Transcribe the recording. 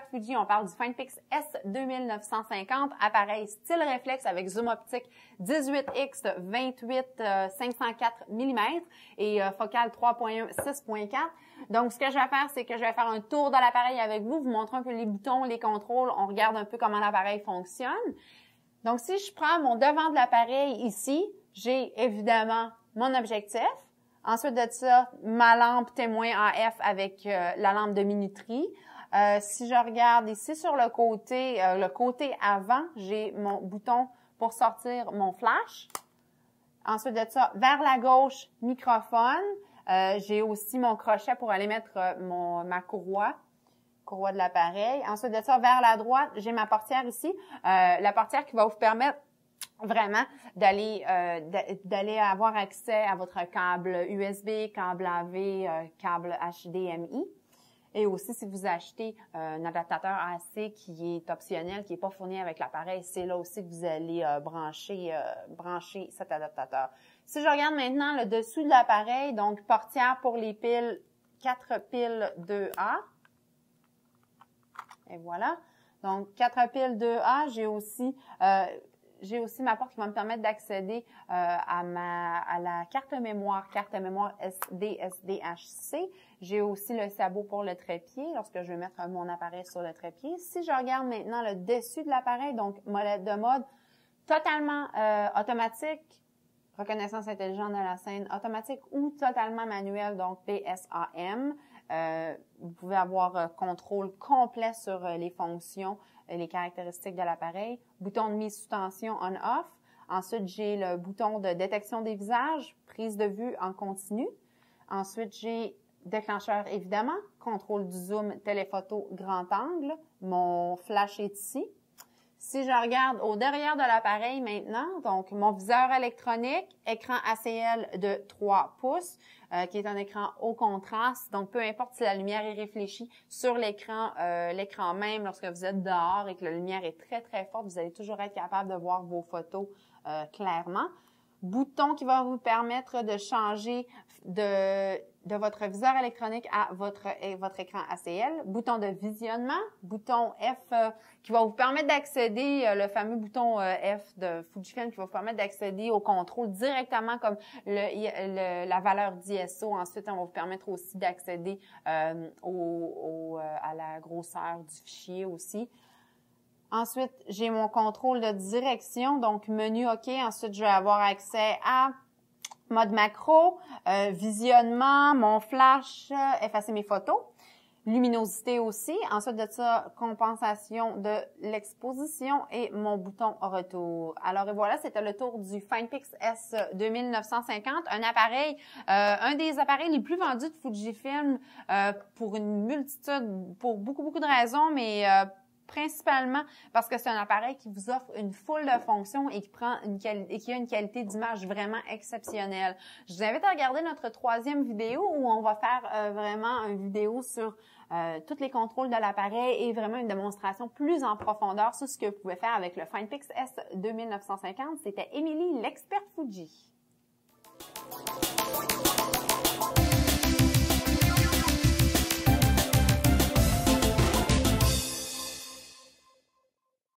experte Fuji, on parle du Finepix S2950, appareil style réflexe avec zoom optique 18x 28-504 mm et focale 3.1 6.4. Donc, ce que je vais faire, c'est que je vais faire un tour de l'appareil avec vous, vous montrer un peu les boutons, les contrôles, on regarde un peu comment l'appareil fonctionne. Donc, si je prends mon devant de l'appareil ici, j'ai évidemment mon objectif. Ensuite de ça, ma lampe témoin AF avec la lampe de minuterie. Si je regarde ici sur le côté avant, j'ai mon bouton pour sortir mon flash. Ensuite de ça, vers la gauche, microphone. J'ai aussi mon crochet pour aller mettre ma courroie de l'appareil. Ensuite de ça, vers la droite, j'ai ma portière ici. La portière qui va vous permettre vraiment d'aller avoir accès à votre câble USB, câble AV, câble HDMI. Et aussi, si vous achetez un adaptateur AC qui est optionnel, qui n'est pas fourni avec l'appareil, c'est là aussi que vous allez brancher cet adaptateur. Si je regarde maintenant le dessous de l'appareil, donc portière pour les piles, 4 piles 2A. Et voilà. Donc, 4 piles 2A, j'ai aussi ma porte qui va me permettre d'accéder à la carte mémoire SD, SDHC. J'ai aussi le sabot pour le trépied lorsque je vais mettre mon appareil sur le trépied. Si je regarde maintenant le dessus de l'appareil, donc molette de mode totalement automatique, reconnaissance intelligente de la scène automatique ou totalement manuel, donc PSAM. Vous pouvez avoir contrôle complet sur les fonctions et les caractéristiques de l'appareil. Bouton de mise sous tension on-off. Ensuite, j'ai le bouton de détection des visages, prise de vue en continu. Ensuite, j'ai déclencheur évidemment, contrôle du zoom, téléphoto, grand angle. Mon flash est ici. Si je regarde au derrière de l'appareil maintenant, donc mon viseur électronique, écran ACL de 3 pouces, qui est un écran haut contraste. Donc, peu importe si la lumière est réfléchie sur l'écran même, lorsque vous êtes dehors et que la lumière est très, très forte, vous allez toujours être capable de voir vos photos clairement. Bouton qui va vous permettre de changer de votre viseur électronique à votre écran ACL. Bouton de visionnement. Bouton F qui va vous permettre d'accéder, le fameux bouton F de Fujifilm qui va vous permettre d'accéder au contrôle directement comme la valeur d'ISO. Ensuite, on va vous permettre aussi d'accéder à la grosseur du fichier aussi. Ensuite, j'ai mon contrôle de direction, donc menu OK. Ensuite, je vais avoir accès à mode macro, visionnement, mon flash, effacer mes photos, luminosité aussi. Ensuite de ça, compensation de l'exposition et mon bouton retour. Alors et voilà, c'était le tour du Finepix S2950, un des appareils les plus vendus de Fujifilm pour beaucoup de raisons, mais principalement parce que c'est un appareil qui vous offre une foule de fonctions et qui a une qualité d'image vraiment exceptionnelle. Je vous invite à regarder notre 3e vidéo où on va faire vraiment une vidéo sur tous les contrôles de l'appareil et vraiment une démonstration plus en profondeur sur ce que vous pouvez faire avec le Finepix S2950. C'était Émilie, l'experte Fuji.